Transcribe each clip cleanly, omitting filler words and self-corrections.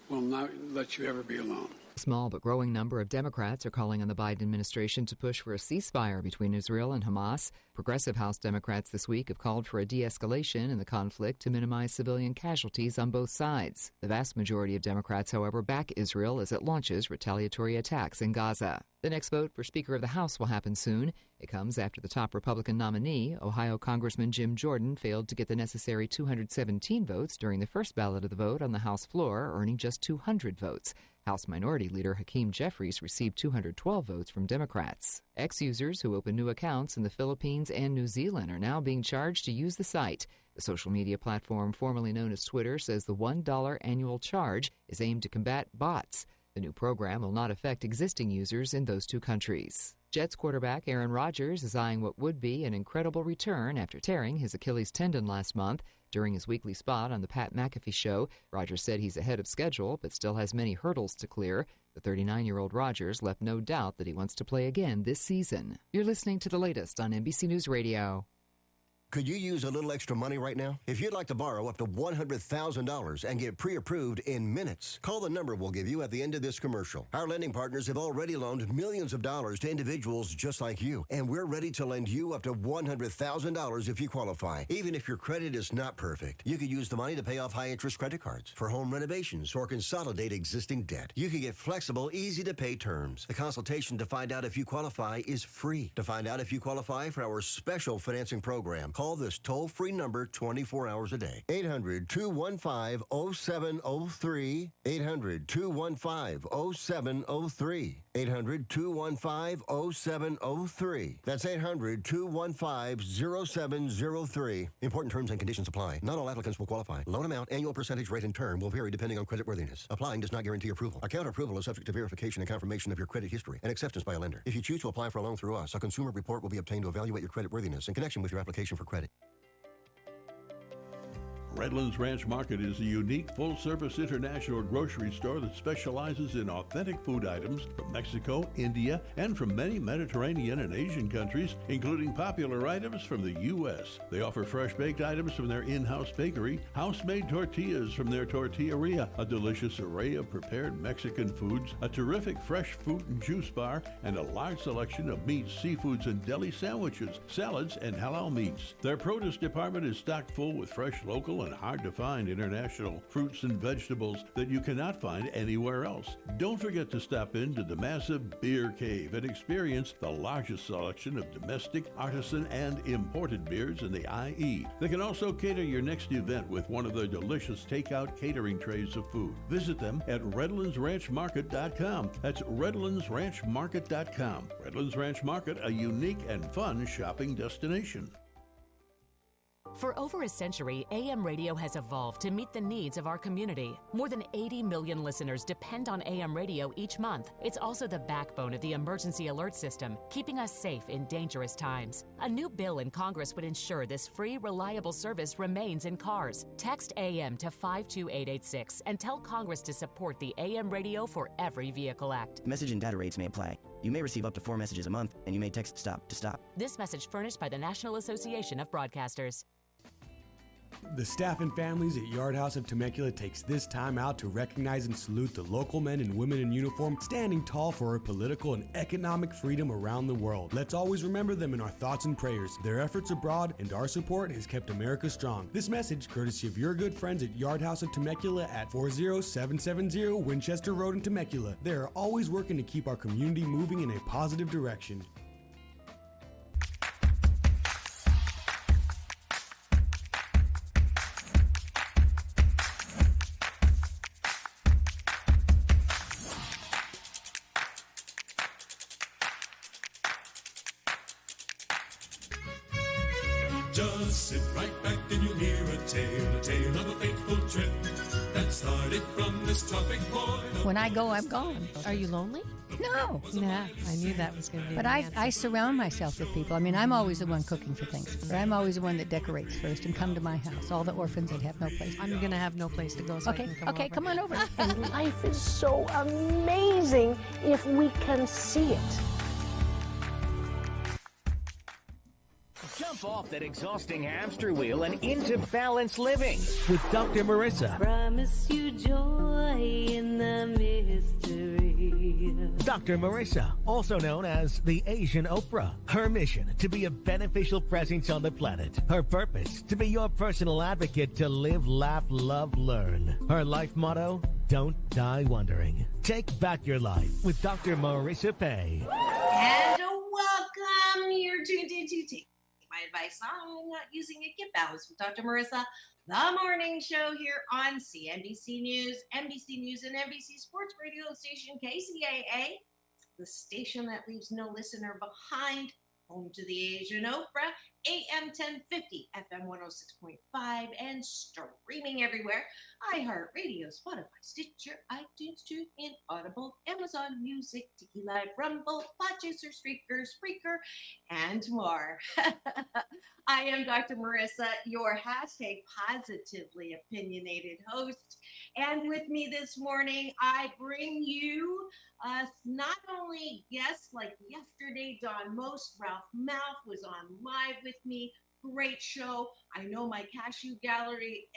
will not let you ever be alone. A small but growing number of Democrats are calling on the Biden administration to push for a ceasefire between Israel and Hamas. Progressive House Democrats this week have called for a de-escalation in the conflict to minimize civilian casualties on both sides. The vast majority of Democrats, however, back Israel as it launches retaliatory attacks in Gaza. The next vote for Speaker of the House will happen soon. It comes after the top Republican nominee, Ohio Congressman Jim Jordan, failed to get the necessary 217 votes during the first ballot of the vote on the House floor, earning just 200 votes. House Minority Leader Hakeem Jeffries received 212 votes from Democrats. Ex-users who open new accounts in the Philippines and New Zealand are now being charged to use the site. The social media platform formerly known as Twitter says the $1 annual charge is aimed to combat bots. The new program will not affect existing users in those two countries. Jets quarterback Aaron Rodgers is eyeing what would be an incredible return after tearing his Achilles tendon last month. During his weekly spot on the Pat McAfee Show, Rodgers said he's ahead of schedule but still has many hurdles to clear. The 39-year-old Rodgers left no doubt that he wants to play again this season. You're listening to the latest on NBC News Radio. Could you use a little extra money right now? If you'd like to borrow up to $100,000 and get pre-approved in minutes, call the number we'll give you at the end of this commercial. Our lending partners have already loaned millions of dollars to individuals just like you, and we're ready to lend you up to $100,000 if you qualify. Even if your credit is not perfect, you could use the money to pay off high-interest credit cards, for home renovations, or consolidate existing debt. You can get flexible, easy-to-pay terms. The consultation to find out if you qualify is free. To find out if you qualify for our special financing program, call this toll-free number 24 hours a day. 800-215-0703. 800-215-0703. 800-215-0703. That's 800-215-0703. Important terms and conditions apply. Not all applicants will qualify. Loan amount, annual percentage rate, and term will vary depending on creditworthiness. Applying does not guarantee approval. Account approval is subject to verification and confirmation of your credit history and acceptance by a lender. If you choose to apply for a loan through us, a consumer report will be obtained to evaluate your creditworthiness in connection with your application for credit. Redlands Ranch Market is a unique full-service international grocery store that specializes in authentic food items from Mexico, India, and from many Mediterranean and Asian countries, including popular items from the U.S. They offer fresh-baked items from their in-house bakery, house-made tortillas from their tortilleria, a delicious array of prepared Mexican foods, a terrific fresh fruit and juice bar, and a large selection of meats, seafoods, and deli sandwiches, salads, and halal meats. Their produce department is stocked full with fresh, local, and hard-to-find international fruits and vegetables that you cannot find anywhere else. Don't forget to stop into the massive Beer Cave and experience the largest selection of domestic, artisan, and imported beers in the IE. They can also cater your next event with one of their delicious takeout catering trays of food. Visit them at RedlandsRanchMarket.com. That's RedlandsRanchMarket.com. Redlands Ranch Market, a unique and fun shopping destination. For over a century, AM radio has evolved to meet the needs of our community. More than 80 million listeners depend on AM radio each month. It's also the backbone of the emergency alert system, keeping us safe in dangerous times. A new bill in Congress would ensure this free, reliable service remains in cars. Text AM to 52886 and tell Congress to support the AM Radio for Every Vehicle Act. Message and data rates may apply. You may receive up to 4 messages a month, and you may text STOP to stop. This message furnished by the National Association of Broadcasters. The staff and families at Yard House of Temecula takes this time out to recognize and salute the local men and women in uniform standing tall for our political and economic freedom around the world. Let's always remember them in our thoughts and prayers. Their efforts abroad and our support has kept America strong. This message, courtesy of your good friends at Yard House of Temecula at 40770 Winchester Road in Temecula. They are always working to keep our community moving in a positive direction. Just sit right back and you'll hear a tale of a fateful trip that started from this tropic point. When I go, I'm gone. Are you lonely? No. Nah, I knew that was going to be But I surround myself with people. I mean, I'm always the one cooking for things. Or I'm always the one that decorates first and come to my house. All the orphans that have no place. I'm going to have no place to go, so okay, I can come over. Come on over. And life is so amazing if we can see it. Jump off that exhausting hamster wheel and into balanced living with Dr. Marissa. Promise you joy in Dr. Marissa, also known as the Asian Oprah. Her mission, to be a beneficial presence on the planet. Her purpose, to be your personal advocate to live, laugh, love, learn. Her life motto, don't die wondering. Take back your life with Dr. Marissa Pay. And welcome. You're tuned in to Take My Advice on Not Using a Gift Balance with Dr. Marissa, the morning show here on CNBC News, NBC News, and NBC Sports Radio station KCAA, the station that leaves no listener behind, home to the Asian Oprah, AM 1050, FM 106.5, and streaming everywhere. iHeartRadio, Spotify, Stitcher, iTunes, TuneIn, Audible, Amazon Music, Tiki Live, Rumble, Podchaser, Spreaker, and more. I am Dr. Marissa, your hashtag positively opinionated host. And with me this morning, I bring you not only guests like yesterday, Don Most, Ralph Mouth was on live with me. Great show. I know my cashew gallery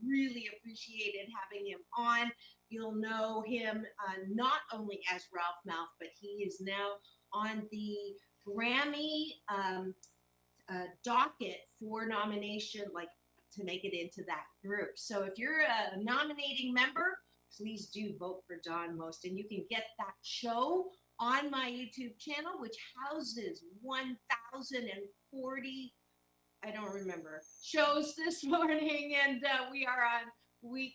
really appreciated having him on. You'll know him not only as Ralph Mouth, but he is now on the Grammy docket for nomination, like to make it into that group. So if you're a nominating member, please do vote for Don Most. And you can get that show on my YouTube channel, which houses 1,040, I don't remember, shows this morning. And we are on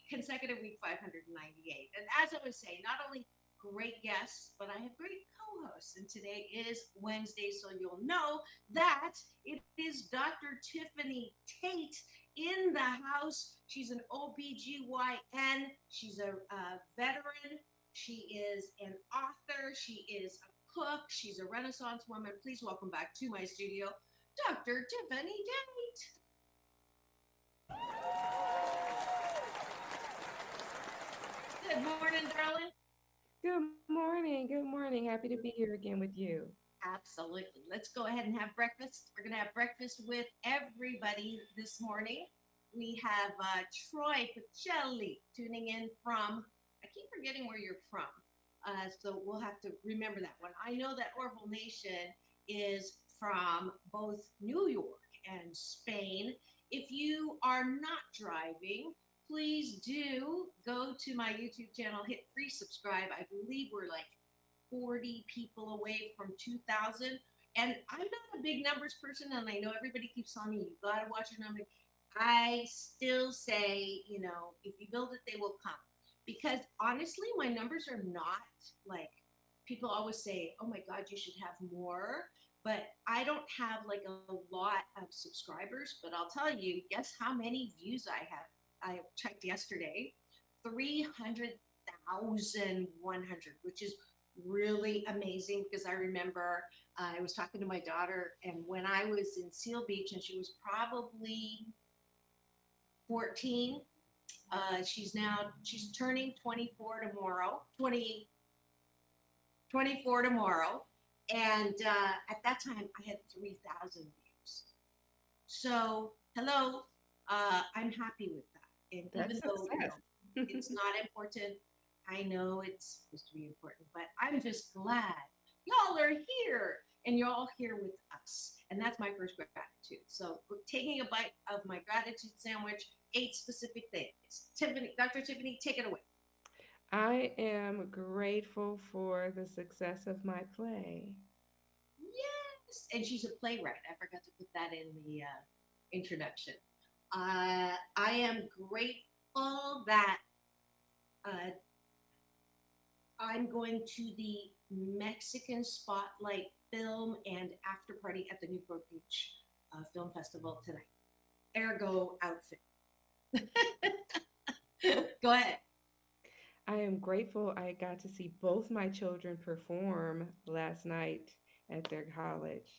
consecutive week 598. And as I was saying, not only great guests, but I have great co-hosts. And today is Wednesday, so you'll know that it is Dr. Tiffany Tate in the house. She's an OBGYN. She's a veteran. She is an author. She is a cook. She's a Renaissance woman. Please welcome back to my studio, Dr. Tiffany Tate. Good morning, darling. Good morning. Good morning. Happy to be here again with you. Absolutely. Let's go ahead and have breakfast. We're going to have breakfast with everybody this morning. We have Troy Pacelli tuning in from, I keep forgetting where you're from, so we'll have to remember that one. I know that Orville Nation is from both New York and Spain. If you are not driving, please do go to my YouTube channel, hit free subscribe. I believe we're like 40 people away from 2,000. And I'm not a big numbers person, and I know everybody keeps telling me, you got to watch your numbers. I still say, you know, if you build it, they will come. Because honestly, my numbers are not like, people always say, oh my God, you should have more. But I don't have like a lot of subscribers. But I'll tell you, guess how many views I have? I checked yesterday, 300,100, which is really amazing because I remember I was talking to my daughter, and when I was in Seal Beach, and she was probably 14, she's turning 24 tomorrow, 24 tomorrow, and at that time I had 3,000 views. So hello, I'm happy with that. And That's even though success. it's not important, I know it's supposed to be important, but I'm just glad y'all are here and you're all here with us. And that's my first gratitude. So we're taking a bite of my gratitude sandwich, 8 specific things. Tiffany, Dr. Tiffany, take it away. I am grateful for the success of my play. Yes. And she's a playwright. I forgot to put that in the introduction. I am grateful that I'm going to the Mexican Spotlight Film and After Party at the Newport Beach Film Festival tonight. Ergo outfit. Go ahead. I am grateful I got to see both my children perform last night at their college.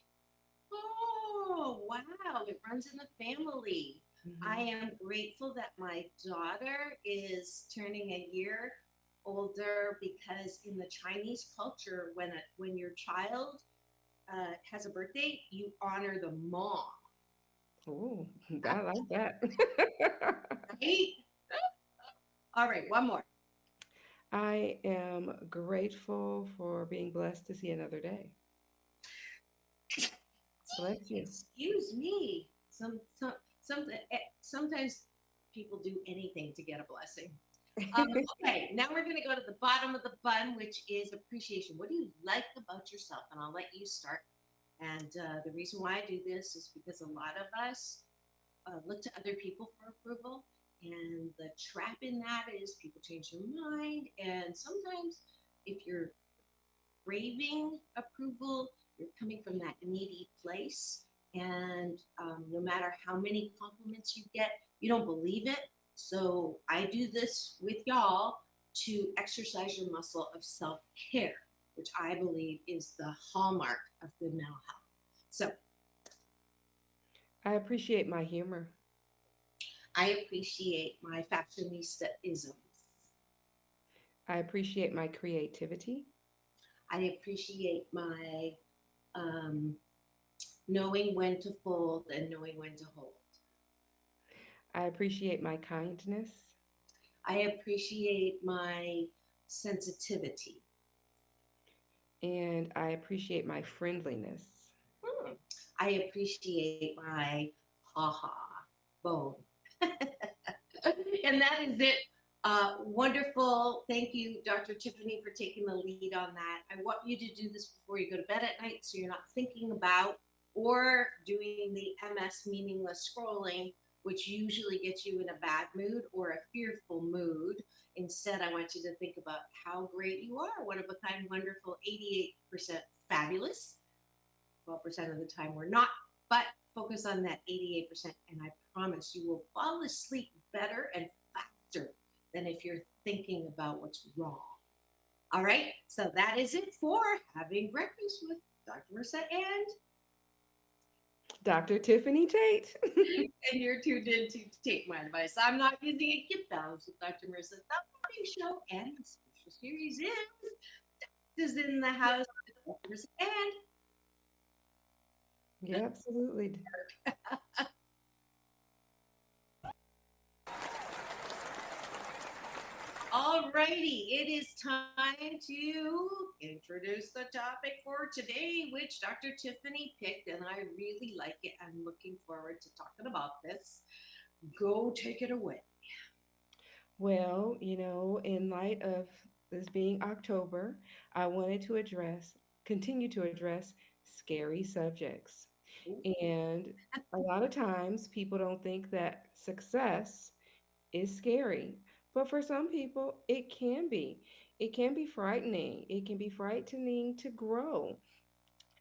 Oh, wow. It runs in the family. Mm-hmm. I am grateful that my daughter is turning a year older because in the Chinese culture, when your child has a birthday, you honor the mom. Oh, I like that. Right? All right, one more. I am grateful for being blessed to see another day. Bless you. Excuse me. Sometimes people do anything to get a blessing. Okay, now we're going to go to the bottom of the bun, which is appreciation. What do you like about yourself? And I'll let you start. And the reason why I do this is because a lot of us look to other people for approval. And the trap in that is people change their mind. And sometimes if you're craving approval, you're coming from that needy place. And no matter how many compliments you get, you don't believe it. So I do this with y'all to exercise your muscle of self-care, which I believe is the hallmark of good mental health. So I appreciate my humor. I appreciate my fashionista-isms. I appreciate my creativity. I appreciate my knowing when to fold and knowing when to hold. I appreciate my kindness. I appreciate my sensitivity. And I appreciate my friendliness. I appreciate my ha-ha bone. And that is it. Wonderful. Thank you, Dr. Tiffany, for taking the lead on that. I want you to do this before you go to bed at night so you're not thinking about or doing the MS meaningless scrolling, which usually gets you in a bad mood or a fearful mood. Instead, I want you to think about how great you are, one of a kind, wonderful, 88% fabulous. 12% of the time we're not, but focus on that 88%, and I promise you will fall asleep better and faster than if you're thinking about what's wrong. All right, so that is it for Having Breakfast with Dr. Marissa and Dr. Tiffany Tate. And you're tuned in to Take My Advice. I'm Not Using It. Get Balance with Dr. Marissa, the morning show, and the special series is in the house with Dr. Marissa and Yeah, absolutely. All righty, it is time to introduce the topic for today, which Dr. Tiffany picked, and I really like it. I'm looking forward to talking about this. Go take it away. Well, in light of this being October, I wanted to continue to address scary subjects. And a lot of times people don't think that success is scary. But for some people, it can be. It can be frightening. It can be frightening to grow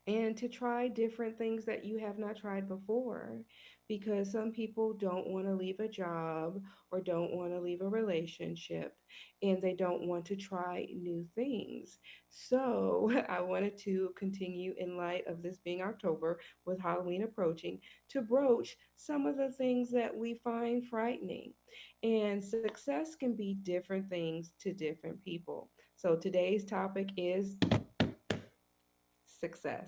and to try different things that you have not tried before, because some people don't want to leave a job or don't want to leave a relationship and they don't want to try new things. So I wanted to continue, in light of this being October with Halloween approaching, to broach some of the things that we find frightening. And success can be different things to different people. So today's topic is success.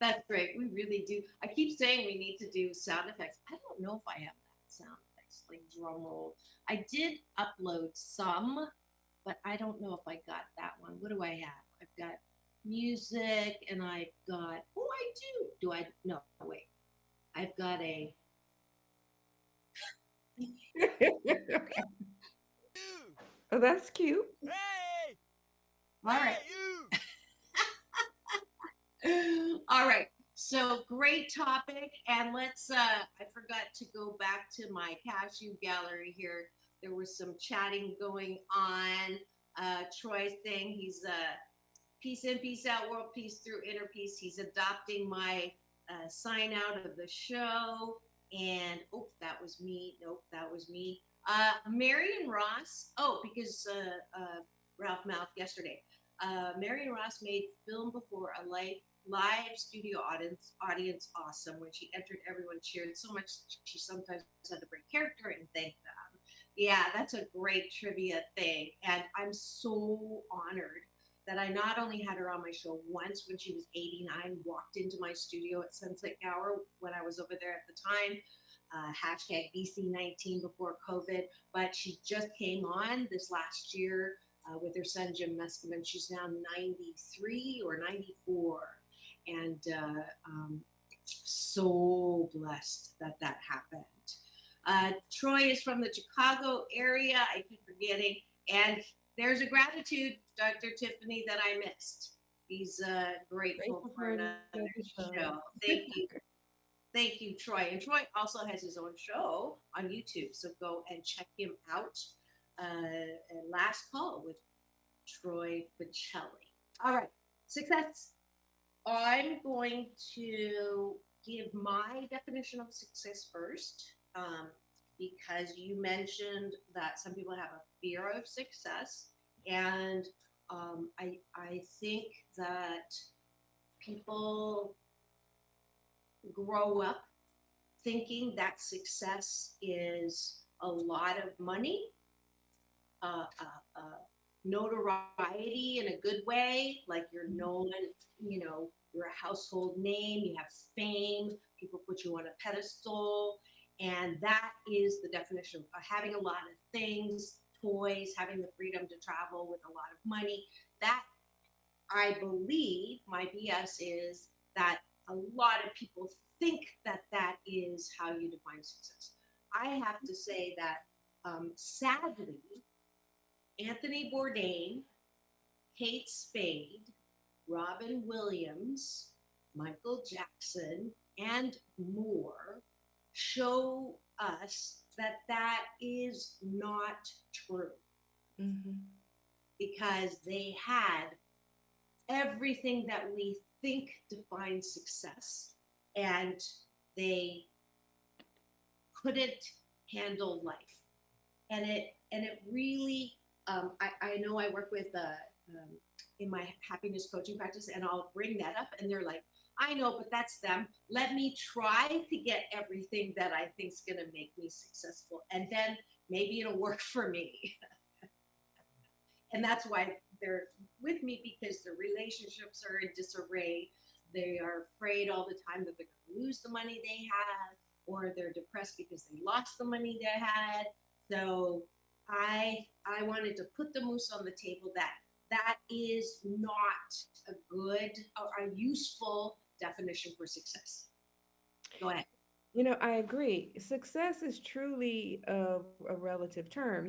That's great. We really do. I keep saying we need to do sound effects. I don't know if I have that sound effects, like drum roll. I did upload some, but I don't know if I got that one. What do I have? I've got music and I've got, oh, I do. Do I? No, wait. I've got a. Oh, that's cute. Hey! All right. All right. So great topic. And let's, I forgot to go back to my cashew gallery here. There was some chatting going on. Troy's thing, he's peace in, peace out, world peace through inner peace. He's adopting my sign out of the show. And, oh, that was me. Nope, that was me. Marion Ross. Oh, because Ralph Mouth yesterday. Marion Ross made film before a live studio audience awesome. When she entered, everyone cheered so much she sometimes had to break character and thank them. Yeah, that's a great trivia thing. And I'm so honored that I not only had her on my show once when she was 89, walked into my studio at Sunset Gower when I was over there at the time, hashtag BC19 before COVID, but she just came on this last year with her son, Jim Muscovin. She's now 93 or 94. And so blessed that that happened. Troy is from the Chicago area. I keep forgetting. And there's a gratitude, Dr. Tiffany, that I missed. He's grateful for another show. Thank you. Thank you, Troy. And Troy also has his own show on YouTube, so go and check him out. Last Call with Troy Bocelli. All right, success. I'm going to give my definition of success first, because you mentioned that some people have a fear of success, and I think that people grow up thinking that success is a lot of money, notoriety in a good way, like you're known, you're a household name, you have fame, people put you on a pedestal, and that is the definition of having a lot of things, toys, having the freedom to travel with a lot of money. That, I believe, my BS is that a lot of people think that that is how you define success. I have to say that, sadly, Anthony Bourdain, Kate Spade, Robin Williams, Michael Jackson, and more show us that that is not true. Because they had everything that we think defines success, and they couldn't handle life. And it really, I know I work with in my happiness coaching practice, and I'll bring that up, and they're like, I know, but that's them. Let me try to get everything that I think is going to make me successful, and then maybe it'll work for me. And that's why they're with me, because their relationships are in disarray. They are afraid all the time that they're going to lose the money they have, or they're depressed because they lost the money they had. So I wanted to put the moose on the table that that is not a good or a useful definition for success. Go ahead. I agree. Success is truly a relative term.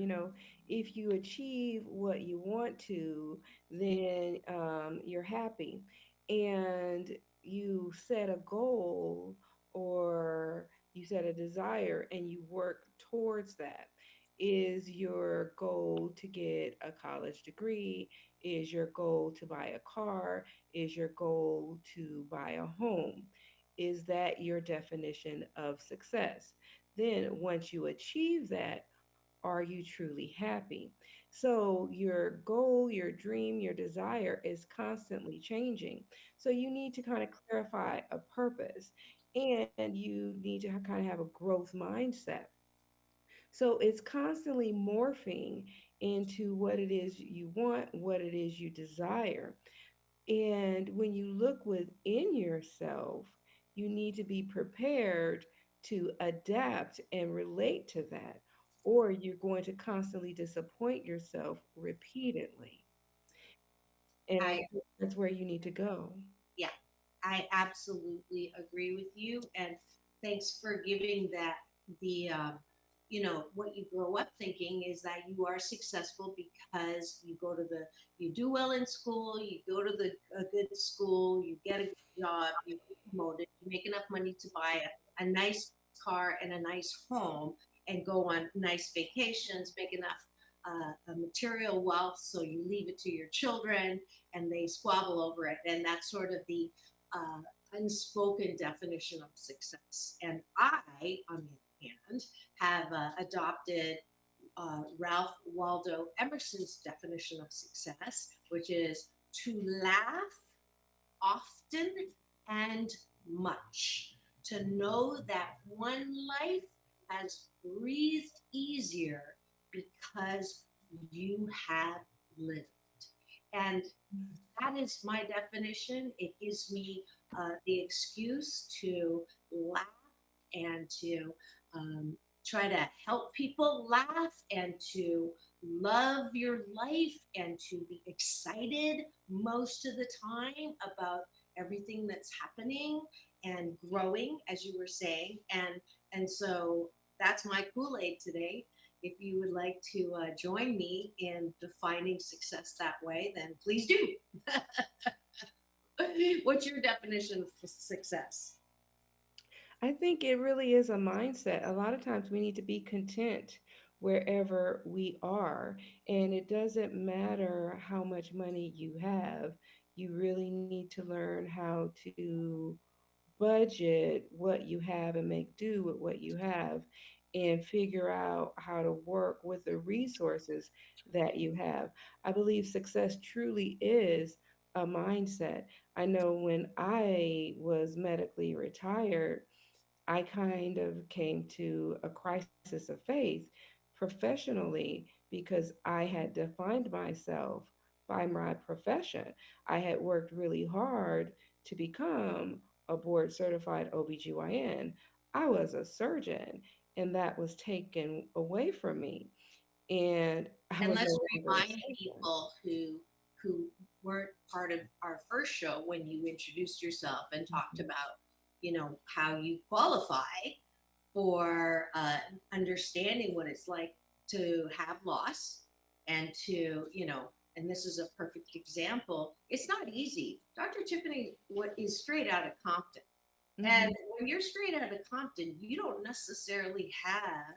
If you achieve what you want to, then you're happy. And you set a goal or you set a desire and you work towards that. Is your goal to get a college degree? Is your goal to buy a car? Is your goal to buy a home? Is that your definition of success? Then, once you achieve that, are you truly happy? So, your goal, your dream, your desire is constantly changing. So, you need to kind of clarify a purpose, and you need to kind of have a growth mindset. So, it's constantly morphing into what it is you want, what it is you desire. And when you look within yourself, you need to be prepared to adapt and relate to that, or you're going to constantly disappoint yourself repeatedly. And I I think that's where you need to go. Yeah, I absolutely agree with you, and thanks for giving that the what you grow up thinking is that you are successful because you do well in school, you go to a good school, you get a good job, you get promoted, you make enough money to buy a nice car and a nice home, and go on nice vacations, make enough material wealth so you leave it to your children and they squabble over it. And that's sort of the unspoken definition of success. And I, on the other hand, have adopted Ralph Waldo Emerson's definition of success, which is to laugh often and much, to know that one life has breathed easier because you have lived. And that is my definition. It gives me the excuse to laugh and to try to help people laugh and to love your life and to be excited most of the time about everything that's happening and growing, as you were saying. And so that's my Kool-Aid today. If you would like to join me in defining success that way, then please do. What's your definition of success? I think it really is a mindset. A lot of times we need to be content wherever we are. And it doesn't matter how much money you have, you really need to learn how to budget what you have and make do with what you have and figure out how to work with the resources that you have. I believe success truly is a mindset. I know when I was medically retired, I kind of came to a crisis of faith professionally because I had defined myself by my profession. I had worked really hard to become a board certified OBGYN. I was a surgeon, and that was taken away from me. And I And was let's no longer a remind surgeon. people who weren't part of our first show when you introduced yourself and talked about, how you qualify for understanding what it's like to have loss and to, and this is a perfect example. It's not easy. Dr. Tiffany is straight out of Compton. And when you're straight out of Compton, you don't necessarily have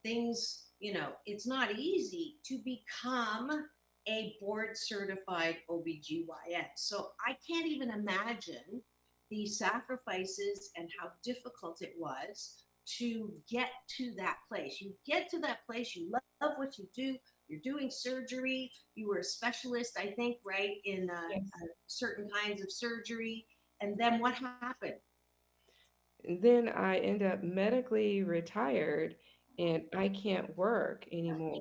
things, it's not easy to become a board certified OBGYN. So I can't even imagine the sacrifices and how difficult it was to get to that place. You get to that place, you love what you do, you're doing surgery, you were a specialist, I think, right, in Yes. certain kinds of surgery. And then what happened? Then I end up medically retired and I can't work anymore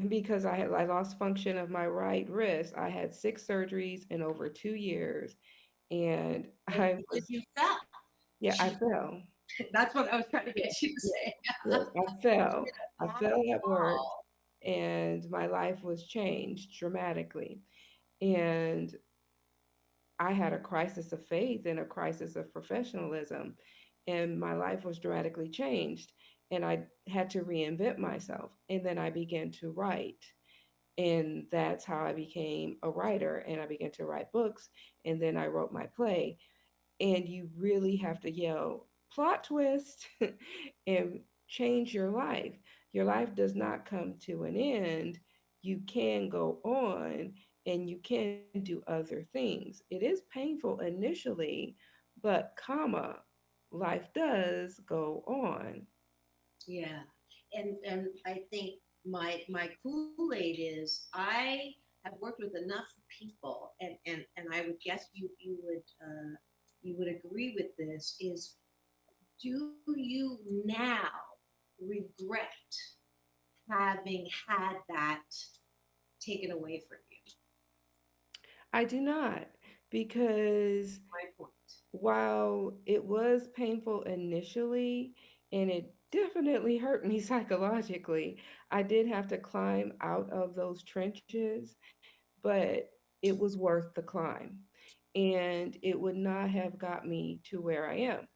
because I lost function of my right wrist. I had 6 surgeries in over 2 years, and I Because was you fell. yeah, I fell. That's what I was trying to get you to Yes, say. yes, I fell. I Bad fell at work, fall. and my life was changed dramatically. And I had a crisis of faith and a crisis of professionalism, and my life was dramatically changed. And I had to reinvent myself. And then I began to write. And that's how I became a writer. And I began to write books. And then I wrote my play. And you really have to yell, plot twist, and change your life. Your life does not come to an end. You can go on and you can do other things. It is painful initially, but life does go on. Yeah. And I think my Kool-Aid is I have worked with enough people and I would guess you would agree with this is do you now regret having had that taken away from you? I do not, because My point. while it was painful initially and it definitely hurt me psychologically, I did have to climb out of those trenches, but it was worth the climb. And it would not have got me to where I am.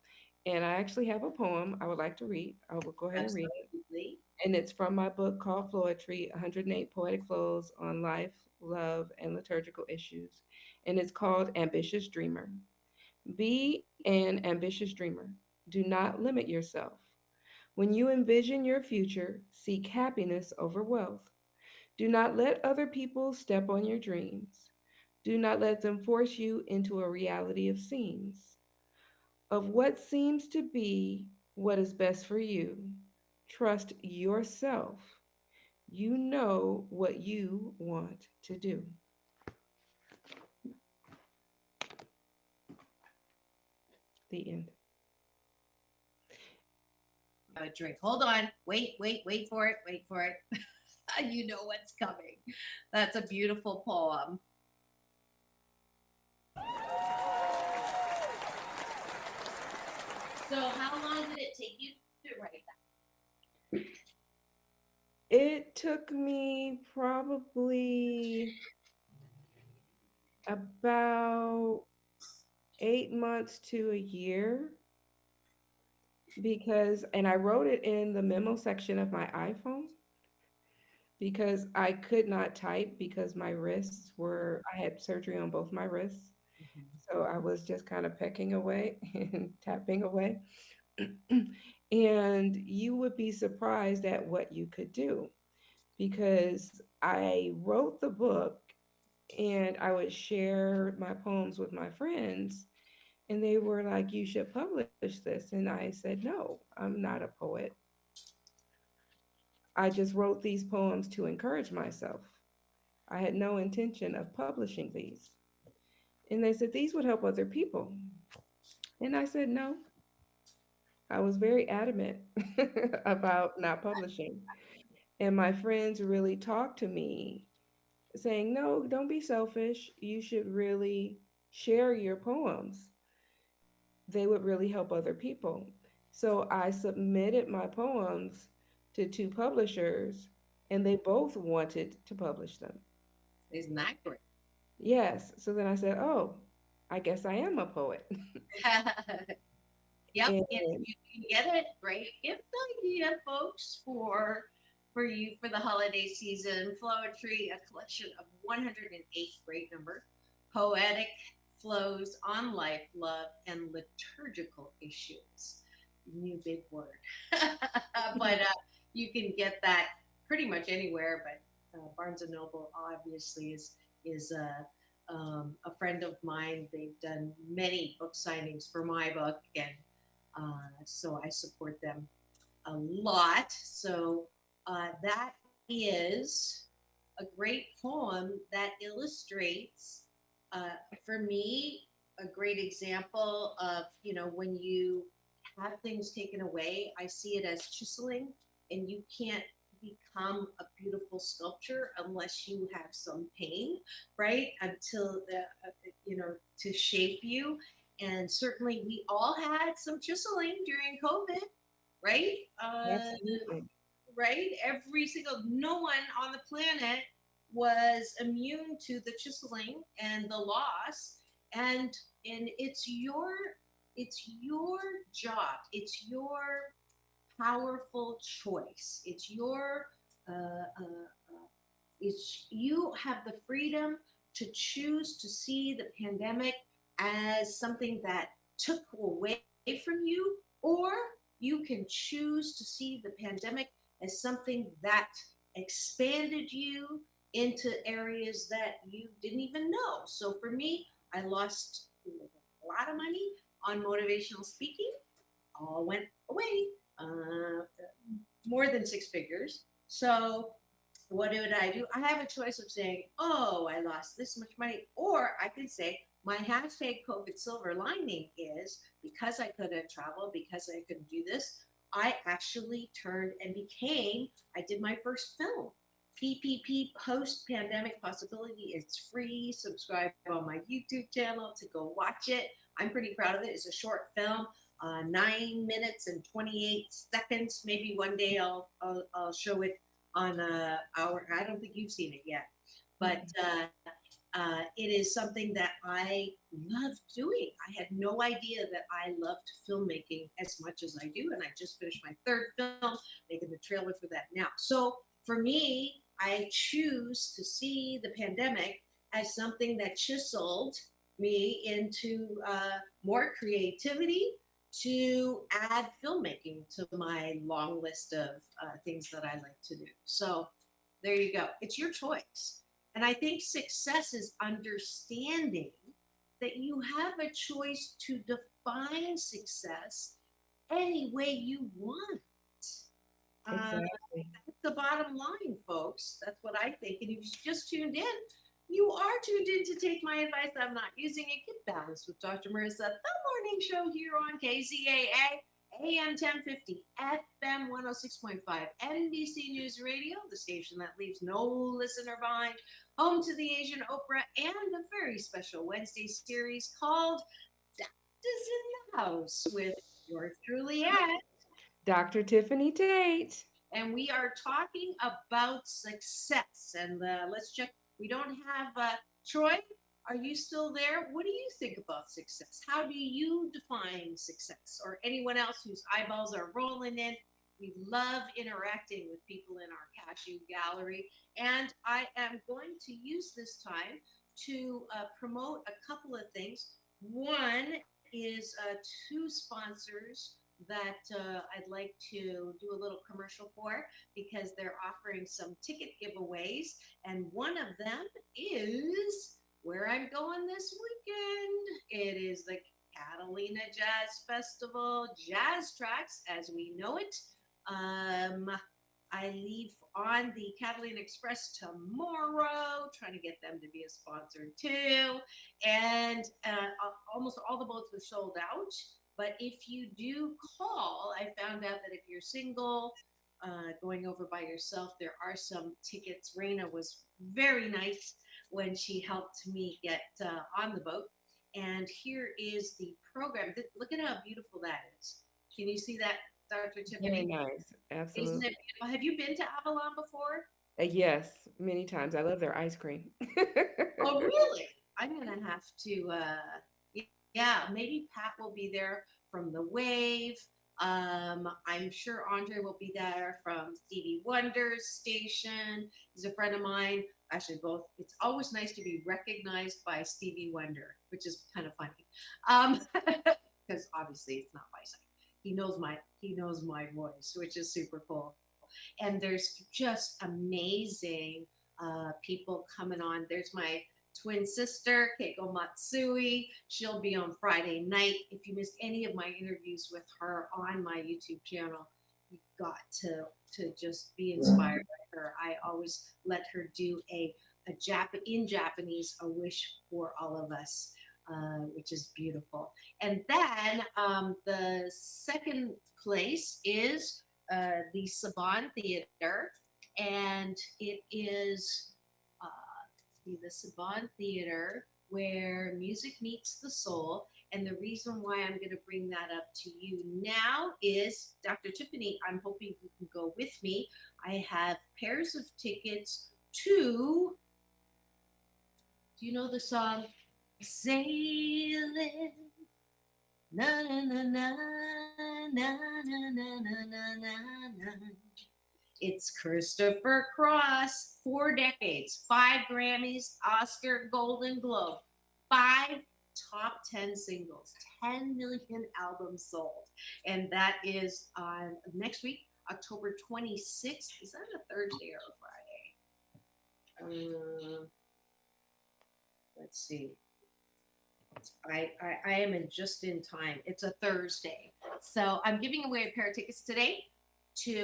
And I actually have a poem I would like to read. I will go ahead and read it. Absolutely. And it's from my book called Floetry 108 Poetic Flows on Life, Love, and Liturgical Issues. And it's called Ambitious Dreamer. Be an ambitious dreamer. Do not limit yourself. When you envision your future, seek happiness over wealth. Do not let other people step on your dreams. Do not let them force you into a reality of scenes, of what seems to be what is best for you. Trust yourself. You know what you want to do. The end. A drink. Hold on. Wait for it. Wait for it. You know what's coming. That's a beautiful poem. So how long did it take you to write that? It took me probably about 8 months to a year and I wrote it in the memo section of my iPhone because I could not type because I had surgery on both my wrists. So I was just kind of pecking away and tapping away. And you would be surprised at what you could do because I wrote the book and I would share my poems with my friends, and they were like, "You should publish this." And I said, "No, I'm not a poet. I just wrote these poems to encourage myself. I had no intention of publishing these." And they said, "These would help other people." And I said, "No." I was very adamant about not publishing. And my friends really talked to me saying, "No, don't be selfish. You should really share your poems. They would really help other people." So I submitted my poems to two publishers, and they both wanted to publish them. Isn't that great? Yes. So then I said, "Oh, I guess I am a poet." Yep, And if you can get it, great gift idea, folks, for you for the holiday season. Flowetry, a collection of 108 great number poetic flows on life, love, and liturgical issues. New big word, but you can get that pretty much anywhere. But Barnes and Noble obviously is a friend of mine. They've done many book signings for my book, and so I support them a lot. So that is a great poem that illustrates, uh, for me, a great example of, when you have things taken away, I see it as chiseling, and you can't become a beautiful sculpture unless you have some pain, right? Until to shape you. And certainly we all had some chiseling during COVID, right? absolutely. Right? No one on the planet was immune to the chiseling and the loss. And it's your job. It's your powerful choice. You have the freedom to choose to see the pandemic as something that took away from you, or you can choose to see the pandemic as something that expanded you into areas that you didn't even know. So for me, I lost a lot of money on motivational speaking, all went away, uh, more than six figures. So what did I do? I have a choice of saying, "Oh, I lost this much money," or I could say, my hashtag COVID silver lining is because I couldn't travel, because I couldn't do this, I actually turned and I did my first film. PPP, Post Pandemic Possibility. It's free. Subscribe on my YouTube channel to go watch it. I'm pretty proud of it. It's a short film, 9 minutes and 28 seconds. Maybe one day I'll show it on our. I don't think you've seen it yet, but it is something that I love doing. I had no idea that I loved filmmaking as much as I do, and I just finished my third film, making the trailer for that now. So for me, I choose to see the pandemic as something that chiseled me into more creativity to add filmmaking to my long list of things that I like to do. So there you go. It's your choice. And I think success is understanding that you have a choice to define success any way you want. Exactly. That's the bottom line, folks. That's what I think. And if you just tuned in, you are tuned in to take my advice. I'm not using it. Get balanced with Dr. Marissa, the morning show here on KZAA, AM 1050, FM 106.5, NBC News Radio, the station that leaves no listener behind, home to the Asian Oprah, and a very special Wednesday series called Doctors in the House with Yours truly at Dr. Tiffany Tate. And we are talking about success. And let's check. We don't have Troy. Are you still there? What do you think about success? How do you define success? Or anyone else whose eyeballs are rolling in? We love interacting with people in our cashew gallery. And I am going to use this time to promote a couple of things. One is two sponsors that I'd like to do a little commercial for because they're offering some ticket giveaways. And one of them is where I'm going this weekend. It is the Catalina Jazz Festival Jazz Tracks as we know it. I leave on the Catalina Express tomorrow, trying to get them to be a sponsor too. And almost all the boats were sold out. But if you do call, I found out that if you're single, going over by yourself, there are some tickets. Raina was very nice when she helped me get on the boat. And here is the program. Look at how beautiful that is. Can you see that, Dr. Tiffany? Very nice. Absolutely. Isn't it beautiful? Have you been to Avalon before? Yes, many times. I love their ice cream. Oh, really? I'm going to have to, yeah, maybe Pat will be there from The Wave. I'm sure Andre will be there from Stevie Wonder's station. He's a friend of mine. Actually, both. It's always nice to be recognized by Stevie Wonder, which is kind of funny. Because obviously it's not my side. He knows my voice, which is super cool. And there's just amazing people coming on. There's my twin sister, Keiko Matsui. She'll be on Friday night. If you missed any of my interviews with her on my YouTube channel, you've got to just be inspired by her. I always let her do in Japanese, a wish for all of us. Which is beautiful. And then the second place is the Saban Theater, and it is the Saban Theater where music meets the soul. And the reason why I'm going to bring that up to you now is, Dr. Tiffany, I'm hoping you can go with me. I have pairs of tickets to, do you know the song? Sailing, na na na na na na na na na na. It's Christopher Cross, 4 decades, 5 Grammys, Oscar, Golden Globe, 5 top 10 singles, 10 million albums sold, and that is on next week, October 26th. Is that a Thursday or a Friday? Let's see. I am just in time. It's a Thursday. So I'm giving away a pair of tickets today.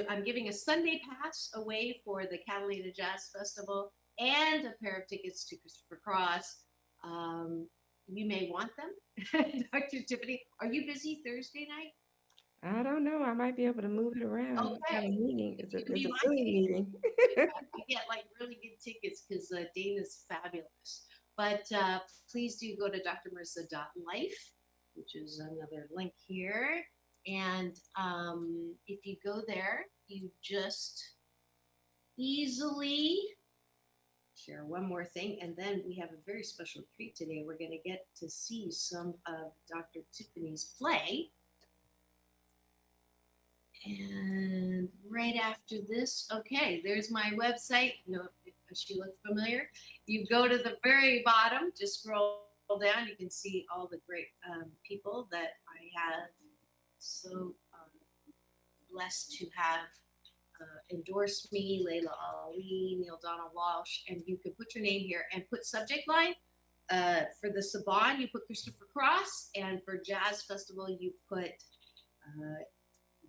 I'm giving a Sunday pass away for the Catalina Jazz Festival and a pair of tickets to Christopher Cross. You may want them. Dr. Tiffany, are you busy Thursday night? I don't know. I might be able to move it around. Okay. Have a meeting. It's a Zoom meeting. meeting. You get like really good tickets because Dana's fabulous. But please do go to drmarissa.life, which is another link here. And if you go there, you just easily share one more thing. And then we have a very special treat today. We're going to get to see some of Dr. Tiffany's play. And right after this, okay, there's my website. Does she look familiar? You go to the very bottom, just scroll down. You can see all the great people that I have so blessed to have endorsed me, Layla Ali, Neil Donald Walsh, and you can put your name here and put subject line. For the Saban, you put Christopher Cross, and for Jazz Festival, you put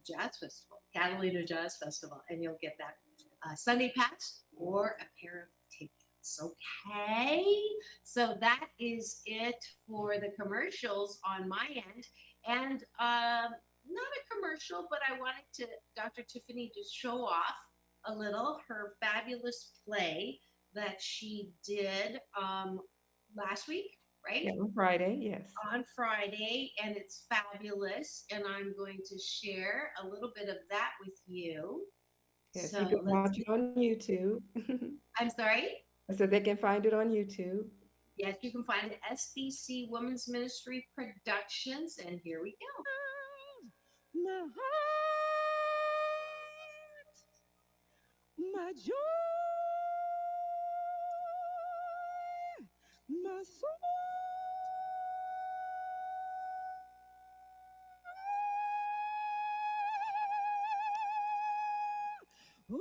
Jazz Festival, Catalina Jazz Festival, and you'll get that Sunday pass or a pair of tickets. Okay, so that is it for the commercials on my end, and not a commercial, but I wanted Dr. Tiffany to show off a little her fabulous play that she did last week, right? Yeah, on Friday, yes. On Friday, and it's fabulous. And I'm going to share a little bit of that with you. Yes, you So can let's watch it on YouTube. I'm sorry? I said they can find it on YouTube. Yes, you can find it SBC Women's Ministry Productions. And here we go. My heart, my joy, my soul. Woo!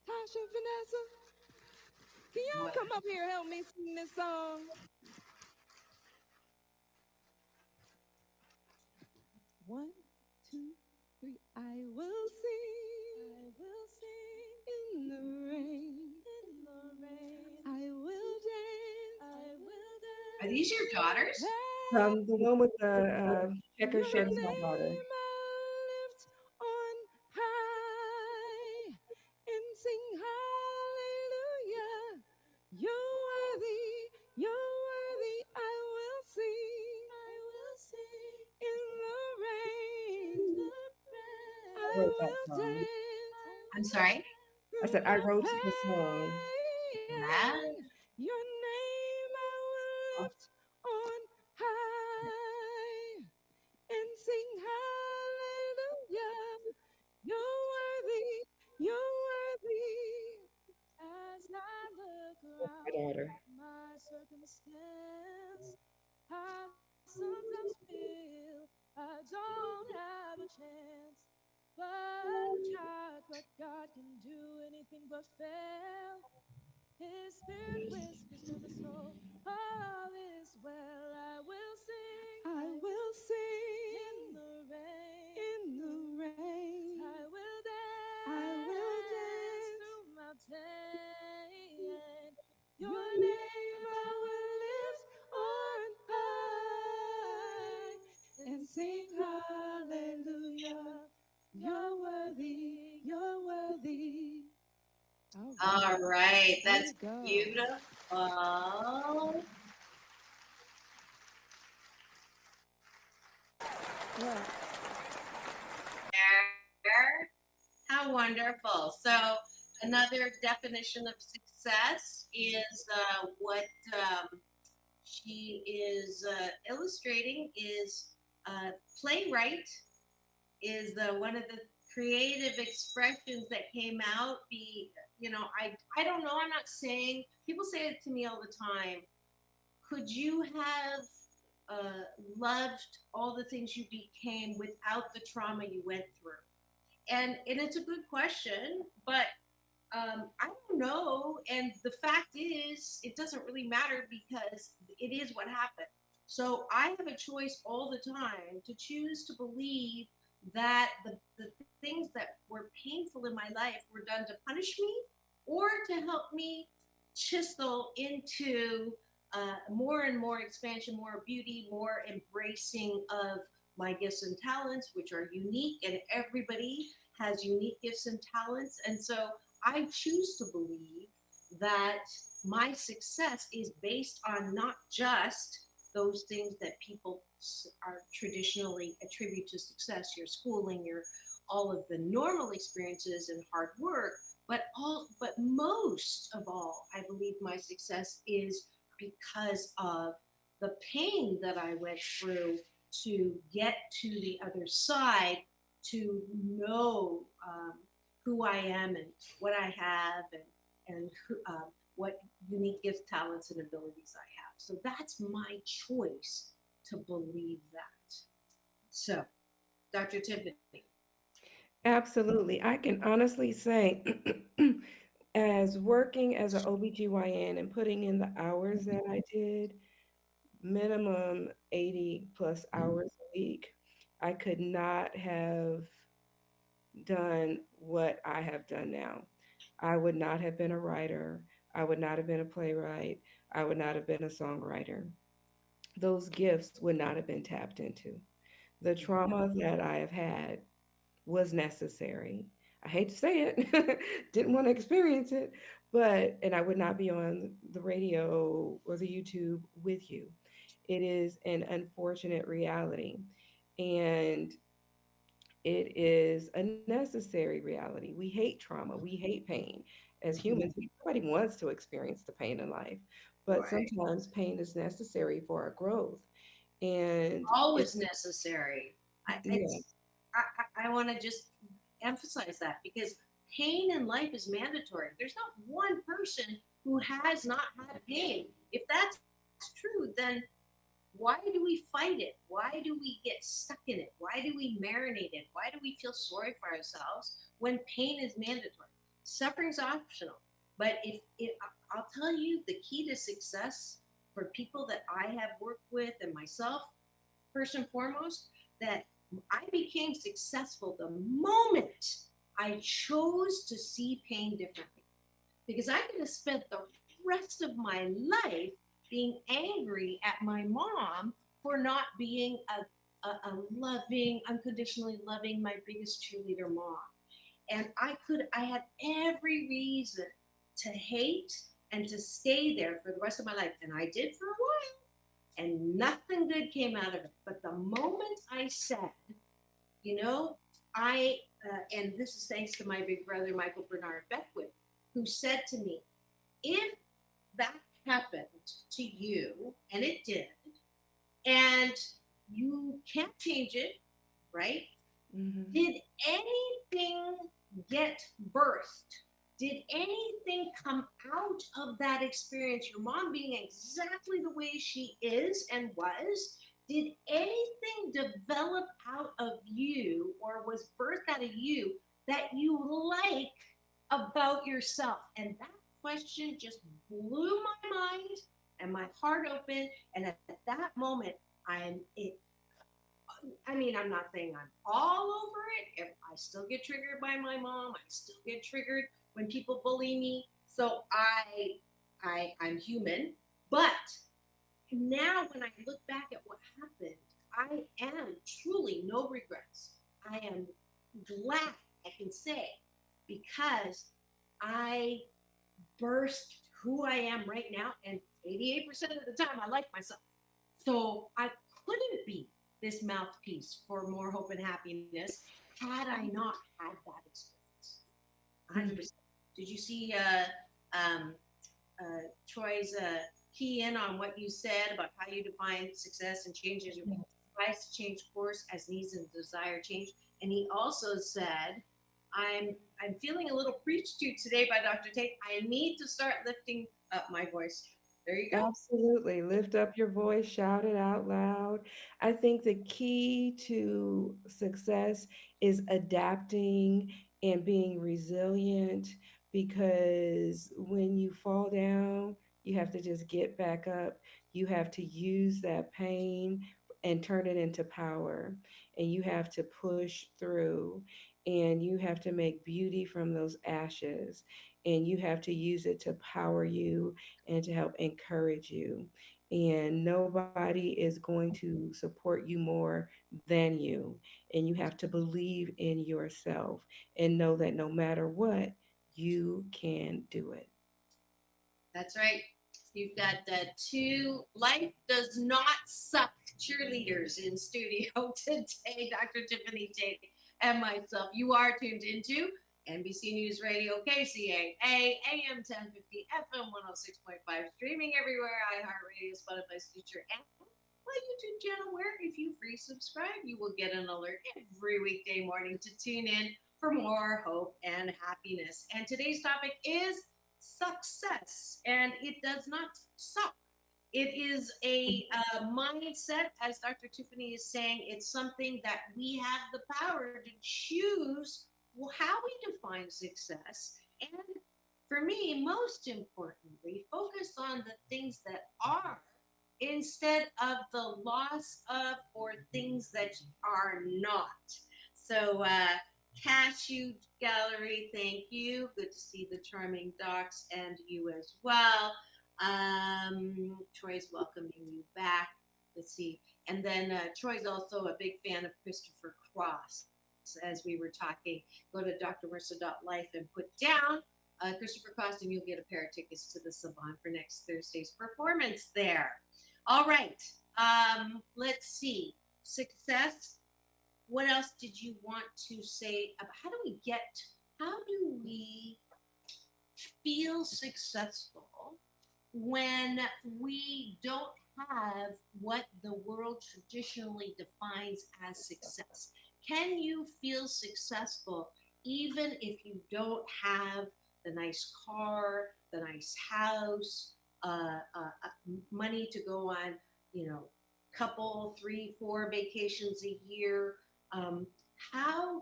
Tasha, Vanessa, can y'all come up here and help me sing this song? One, two, three. I will sing in the rain. I will dance. Are these your daughters? The one with the checker shirt is my daughter. On high and sing hallelujah. You're worthy, you're worthy. I will sing in the rain. I I wrote that will song. dance. I'm sorry? I said I wrote the song. Yeah. Your name I will lift on high and sing hallelujah. You're worthy, you're worthy. As I look My around daughter. my circumstance, I sometimes feel I don't have a chance. But I've tried, but God can do anything but fail. His spirit whispers to the soul, all is well. I will sing. I will sing in the rain. In the rain. I will dance. I will dance through my pain. Your name I will lift on high and sing hallelujah. You're worthy. You're worthy. All right. Way That's to go. beautiful. Yeah. There. How wonderful. So, another definition of success is what she is illustrating is playwright is the one of the creative expressions that came out. I don't know, I'm not saying, people say it to me all the time, could you have loved all the things you became without the trauma you went through? And it's a good question, but I don't know. And the fact is, it doesn't really matter because it is what happened. So I have a choice all the time to choose to believe that the things that were painful in my life were done to punish me or to help me chisel into more and more expansion, more beauty, more embracing of my gifts and talents, which are unique, and everybody has unique gifts and talents. And so I choose to believe that my success is based on not just those things that people are traditionally attribute to success, your schooling, your all of the normal experiences and hard work, but most of all, I believe my success is because of the pain that I went through to get to the other side, to know who I am and what I have, and what unique gifts, talents, and abilities I have. So that's my choice to believe that. So, Dr. Tiffany. Absolutely. I can honestly say, as working as an OBGYN and putting in the hours that I did, minimum 80 plus hours a week, I could not have done what I have done now. I would not have been a writer. I would not have been a playwright. I would not have been a songwriter. Those gifts would not have been tapped into. The trauma that I have had was necessary. I hate to say it, didn't want to experience it, but, and I would not be on the radio or the YouTube with you. It is an unfortunate reality. And it is a necessary reality. We hate trauma, we hate pain. As humans, nobody wants to experience the pain in life, but Right. sometimes pain is necessary for our growth. And Always it's, necessary. yeah, I want to just emphasize that because pain in life is mandatory. There's not one person who has not had pain. If that's true, then why do we fight it? Why do we get stuck in it? Why do we marinate it? Why do we feel sorry for ourselves when pain is mandatory? Suffering's optional. But if I'll tell you the key to success for people that I have worked with and myself, first and foremost, that I became successful the moment I chose to see pain differently. Because I could have spent the rest of my life being angry at my mom for not being a loving, unconditionally loving, my biggest cheerleader mom. And I had every reason to hate and to stay there for the rest of my life. And I did for a while, and nothing good came out of it. But the moment I said, you know, and this is thanks to my big brother, Michael Bernard Beckwith, who said to me, if that happened to you, and it did, and you can't change it, right? mm-hmm. Did anything get birthed? Did anything come out of that experience? Your mom being exactly the way she is and was, did anything develop out of you or was birthed out of you that you like about yourself? And that question just blew my mind and my heart open. And at that moment, I'm not saying I'm all over it. I still get triggered by my mom. I still get triggered when people bully me. So I'm human. But now when I look back at what happened, I am truly no regrets. I am glad, I can say, because I burst who I am right now, and 88% of the time I like myself. So I couldn't be this mouthpiece for more hope and happiness had I not had that experience. 100%. Did you see Troy's key in on what you said about how you define success and changes your tries to change course as needs and desire change? And he also said, I'm feeling a little preached to today by Dr. Tate. I need to start lifting up my voice. There you go. Absolutely. Lift up your voice, shout it out loud. I think the key to success is adapting and being resilient because when you fall down, you have to just get back up. You have to use that pain and turn it into power. And you have to push through and you have to make beauty from those ashes and you have to use it to power you and to help encourage you. And nobody is going to support you more than you. And you have to believe in yourself and know that no matter what, you can do it. That's right. You've got two Life Does Not Suck cheerleaders in studio today, Dr. Tiffany Tate and myself. You are tuned into NBC News Radio, KCAA, AM 1050, FM 106.5, streaming everywhere, iHeartRadio, Spotify, Stitcher, and my YouTube channel, where if you free subscribe, you will get an alert every weekday morning to tune in for more hope and happiness. And today's topic is success, and it does not suck. It is a mindset, as Dr. Tiffany is saying. It's something that we have the power to choose how we define success. And for me, most importantly, focus on the things that are instead of the loss of or things that are not. So Cashew Gallery, thank you. Good to see the charming docs and you as well. Troy's welcoming you back. Let's see. And then Troy's also a big fan of Christopher Cross. As we were talking, go to drmarissa.life and put down Christopher Cross, and you'll get a pair of tickets to the Savant for next Thursday's performance there. All right. Let's see. Success. What else did you want to say about how do we feel successful when we don't have what the world traditionally defines as success? Can you feel successful even if you don't have the nice car, the nice house, money to go on, couple, 3, 4 vacations a year? How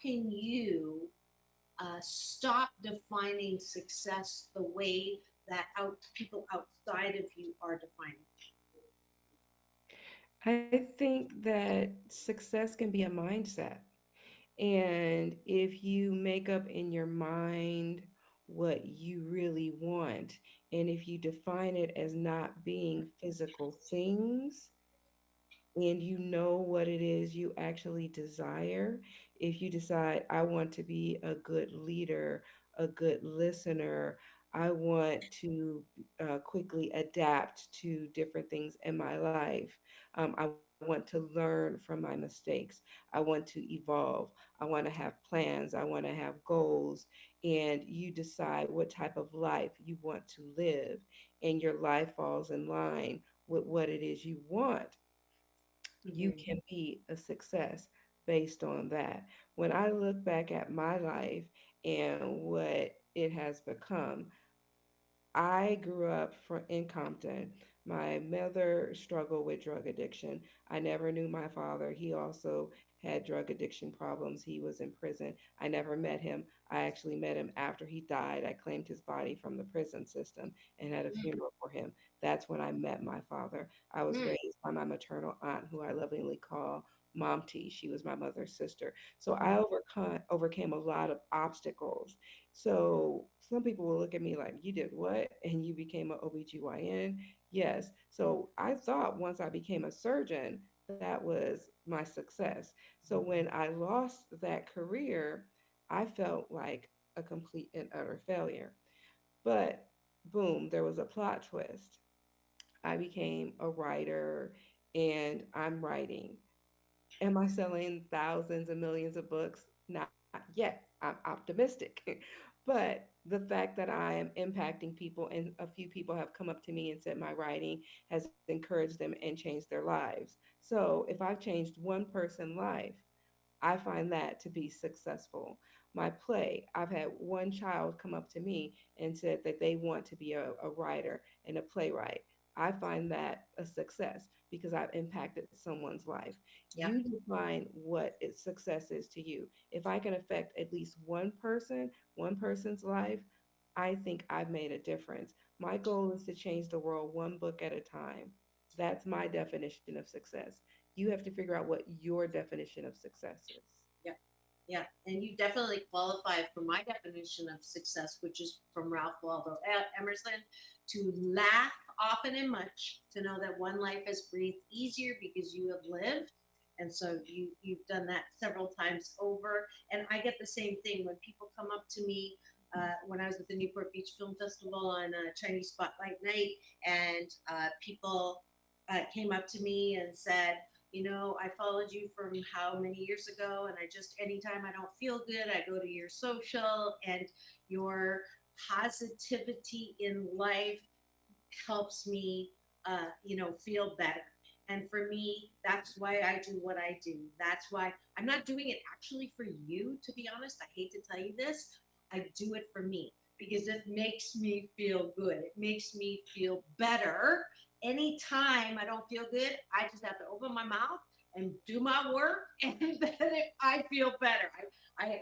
can you stop defining success the way that people outside of you are defining it? I think that success can be a mindset. And if you make up in your mind what you really want, and if you define it as not being physical things, and you know what it is you actually desire, if you decide, I want to be a good leader, a good listener, I want to quickly adapt to different things in my life. I want to learn from my mistakes. I want to evolve. I want to have plans. I want to have goals. And you decide what type of life you want to live, and your life falls in line with what it is you want. You can be a success based on that. When I look back at my life and what it has become, I grew up in Compton. My mother struggled with drug addiction. I never knew my father. He also had drug addiction problems. He was in prison. I never met him. I actually met him after he died. I claimed his body from the prison system and had a funeral for him. That's when I met my father. I was raised by my maternal aunt, who I lovingly call Mom T. She was my mother's sister. So I overcame a lot of obstacles. So some people will look at me like, you did what? And you became an OBGYN? Yes. So I thought once I became a surgeon, that was my success. So when I lost that career, I felt like a complete and utter failure. But boom, there was a plot twist. I became a writer and I'm writing. Am I selling thousands and millions of books? Not yet. I'm optimistic. But the fact that I am impacting people and a few people have come up to me and said my writing has encouraged them and changed their lives. So if I've changed one person's life, I find that to be successful. My play, I've had one child come up to me and said that they want to be a writer and a playwright. I find that a success because I've impacted someone's life. You define what success is to you. If I can affect at least one person's life, I think I've made a difference. My goal is to change the world one book at a time. That's my definition of success. You have to figure out what your definition of success is. Yeah, yeah, and you definitely qualify for my definition of success, which is from Ralph Waldo Emerson: to laugh often and much, to know that one life has breathed easier because you have lived. And so you've done that several times over. And I get the same thing when people come up to me when I was at the Newport Beach Film Festival on Chinese Spotlight Night, and people came up to me and said, I followed you from how many years ago, and I just, anytime I don't feel good, I go to your social, and your positivity in life helps me, feel better. And for me, that's why I do what I do. That's why I'm not doing it actually for you, to be honest. I hate to tell you this. I do it for me because it makes me feel good. It makes me feel better. Anytime I don't feel good, I just have to open my mouth and do my work, and then I feel better. I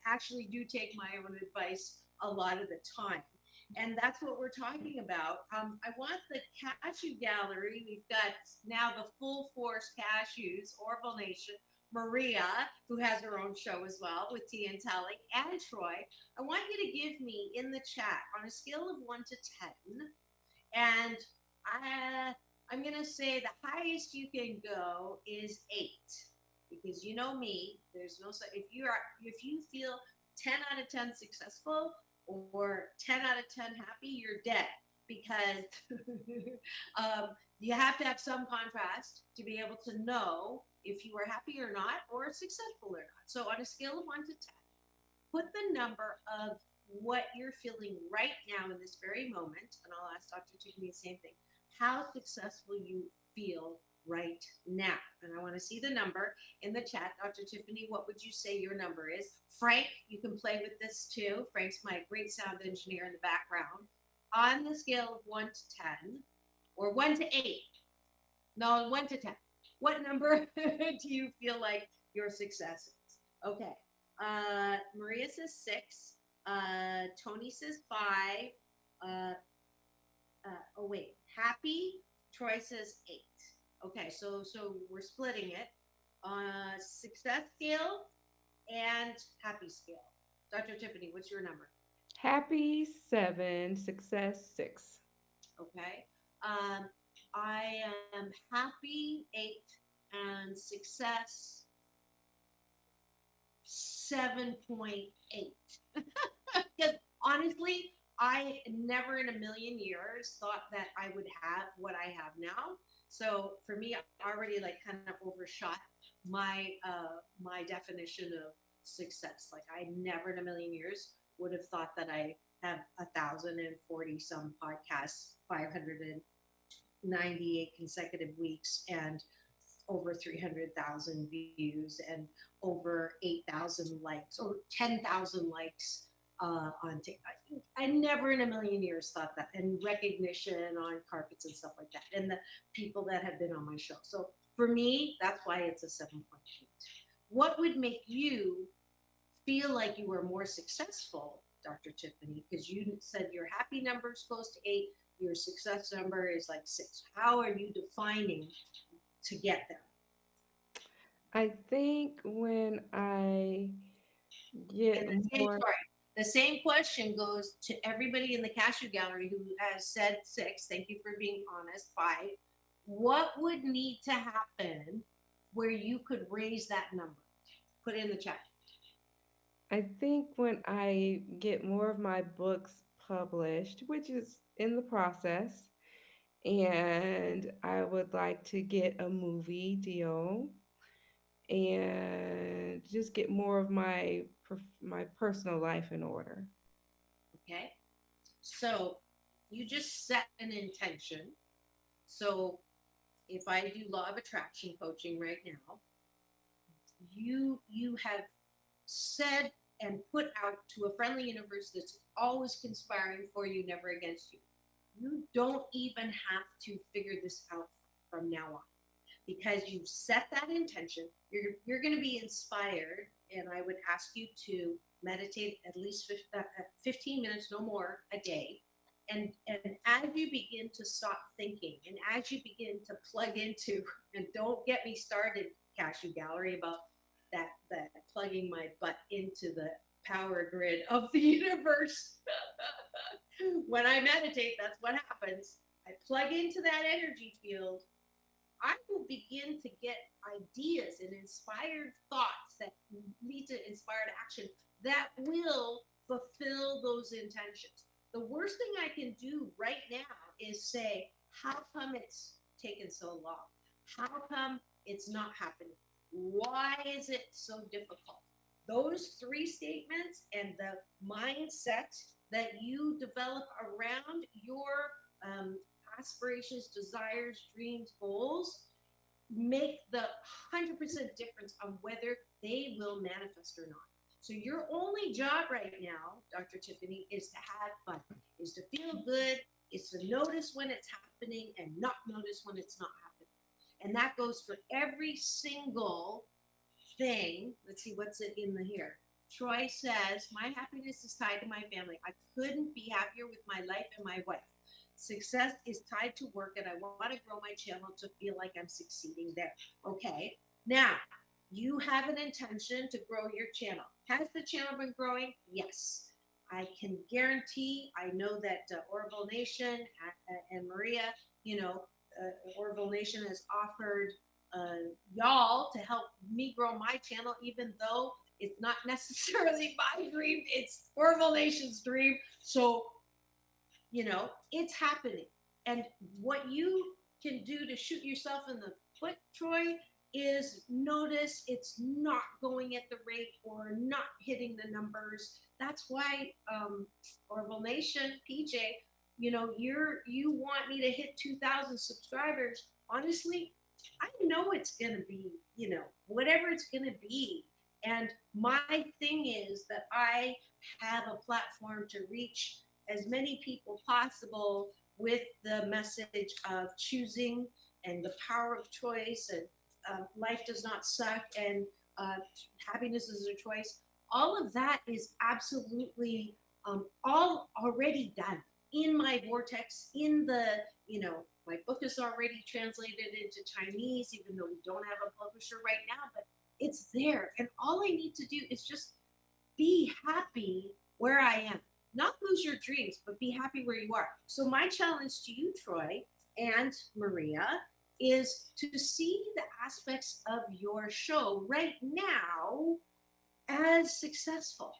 actually do take my own advice a lot of the time. And that's what we're talking about. I want the cashew gallery. We've got now the full force cashews, Orville Nation, Maria, who has her own show as well with Tea and Telly, and Troy, I want you to give me in the chat on a scale of 1 to 10, and I'm going to say the highest you can go is 8, because you know me, there's no, if you feel 10 out of 10 successful or 10 out of 10 happy, you're dead, because you have to have some contrast to be able to know if you are happy or not, or successful or not. So on a scale of 1 to 10, put the number of what you're feeling right now in this very moment, and I'll ask Dr. Tiffany the same thing, how successful you feel right now. And I want to see the number in the chat. Dr. Tiffany, what would you say your number is? Frank, you can play with this too. Frank's my great sound engineer in the background. On the scale of 1 to 10, or 1 to 8, no, 1 to 10, what number do you feel like your success is? Okay. Maria says 6. Tony says 5. Oh wait, happy. Troy says 8. Okay, so we're splitting it. Success scale and happy scale. Dr. Tiffany, what's your number? Happy 7, success 6. Okay. I am happy 8 and success 7.8. Because honestly, I never in a million years thought that I would have what I have now. So for me, I already like kind of overshot my my definition of success. Like I never in a million years would have thought that I have 1,040 some podcasts, 598 consecutive weeks, and over 300,000 views and over 8,000 likes or 10,000 likes on TikTok. I never in a million years thought that, and recognition on carpets and stuff like that, and the people that have been on my show. So for me, that's why it's a 7.8. What would make you feel like you were more successful, Dr. Tiffany? Because you said your happy number is close to 8, your success number is like 6. How are you defining to get there? I think when I get more. The same question goes to everybody in the cashew gallery who has said 6. Thank you for being honest. 5. What would need to happen where you could raise that number? Put it in the chat. I think when I get more of my books published, which is in the process, and I would like to get a movie deal and just get more of my personal life in order. Okay. So you just set an intention. So if I do law of attraction coaching right now, you have said and put out to a friendly universe that's always conspiring for you, never against you. You don't even have to figure this out from now on, because you've set that intention. You're going to be inspired, and I would ask you to meditate at least 15 minutes, no more, a day. And as you begin to stop thinking, and as you begin to plug into, and don't get me started, Cashew Gallery, about that plugging my butt into the power grid of the universe. When I meditate, that's what happens. I plug into that energy field. I will begin to get ideas and inspired thoughts that lead to inspired action that will fulfill those intentions. The worst thing I can do right now is say, how come it's taken so long? How come it's not happening? Why is it so difficult? Those 3 statements and the mindset that you develop around your aspirations, desires, dreams, goals make the 100% difference on whether they will manifest or not. So your only job right now, Dr. Tiffany, is to have fun, is to feel good, is to notice when it's happening and not notice when it's not happening. And that goes for every single thing. Let's see, what's it in the here? Troy says, my happiness is tied to my family. I couldn't be happier with my life and my wife. Success is tied to work, and I want to grow my channel to feel like I'm succeeding there. Okay. Now, you have an intention to grow your channel. Has the channel been growing? Yes. I can guarantee, I know that Orville Nation and Maria, Orville Nation has offered y'all to help me grow my channel, even though it's not necessarily my dream, it's Orville Nation's dream. So, it's happening. And what you can do to shoot yourself in the foot, Troy, is notice it's not going at the rate or not hitting the numbers. That's why Orville Nation, PJ, you want me to hit 2,000 subscribers. Honestly, I know it's going to be, whatever it's going to be. And my thing is that I have a platform to reach as many people possible with the message of choosing and the power of choice, and life does not suck, and happiness is a choice. All of that is absolutely all already done in my vortex, in the, my book is already translated into Chinese, even though we don't have a publisher right now, but it's there. And all I need to do is just be happy where I am. Not lose your dreams, but be happy where you are. So my challenge to you, Troy and Maria, is to see the aspects of your show right now as successful,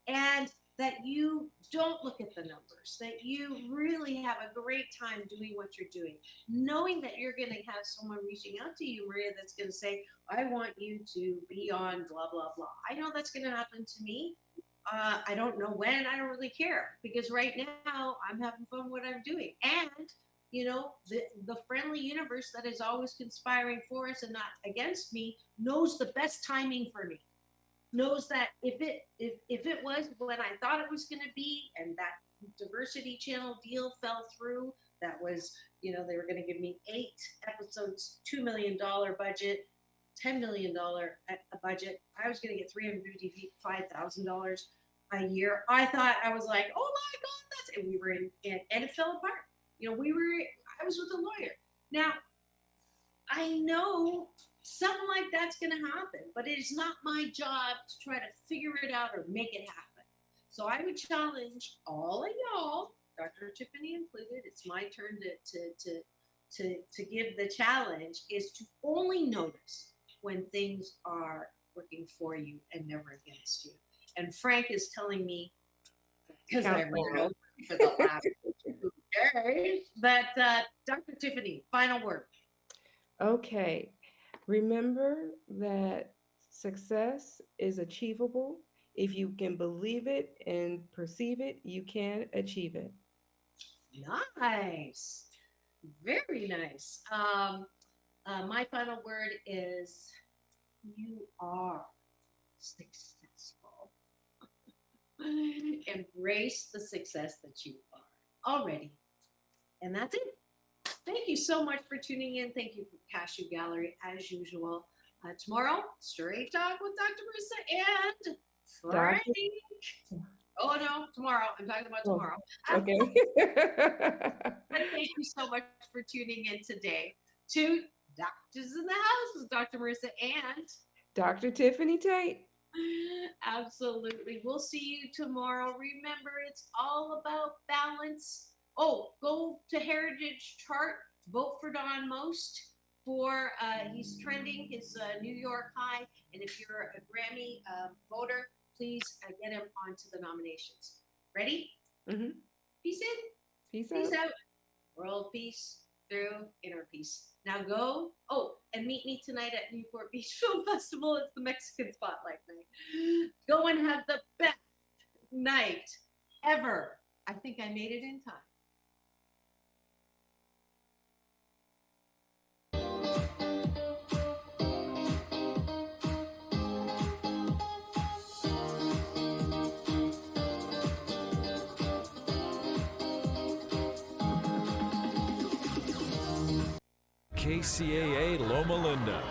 and that you don't look at the numbers, that you really have a great time doing what you're doing, knowing that you're going to have someone reaching out to you, Maria, that's going to say, I want you to be on blah, blah, blah. I know that's going to happen to me. I don't know when. I don't really care, because right now I'm having fun with what I'm doing. And the friendly universe that is always conspiring for us and not against me knows the best timing for me. Knows that if it was when I thought it was going to be, and that diversity channel deal fell through, that was, they were going to give me 8 episodes, $2 million budget, $10 million budget. I was going to get $355,000 a year. I thought, I was like, oh my God, and we were in, and it fell apart. I was with a lawyer. Now, I know something like that's going to happen, but it is not my job to try to figure it out or make it happen. So I would challenge all of y'all, Dr. Tiffany included, it's my turn to give the challenge, is to only notice when things are working for you and never against you. And Frank is telling me, because I ran over for the last 2 days, that Dr. Tiffany, final word. Okay. Remember that success is achievable. If you can believe it and perceive it, you can achieve it. Nice. Very nice. My final word is you are successful. Embrace the success that you are already. And that's it. Thank you so much for tuning in. Thank you for Cashew Gallery, as usual. Tomorrow, Straight Talk with Dr. Marissa and Frank. Oh, no, tomorrow. I'm talking about tomorrow. Okay. But thank you so much for tuning in today to Doctors in the House with Dr. Marissa and Dr. Tiffany Tate. Absolutely. We'll see you tomorrow. Remember, it's all about balance. Oh, go to Heritage Chart, vote for Don Most for, he's trending his New York high. And if you're a Grammy voter, please get him onto the nominations. Ready? Mm-hmm. Peace in. Peace out. World peace through inner peace. Now go. Oh, and meet me tonight at Newport Beach Film Festival. It's the Mexican Spotlight night. Go and have the best night ever. I think I made it in time. KCAA Loma Linda.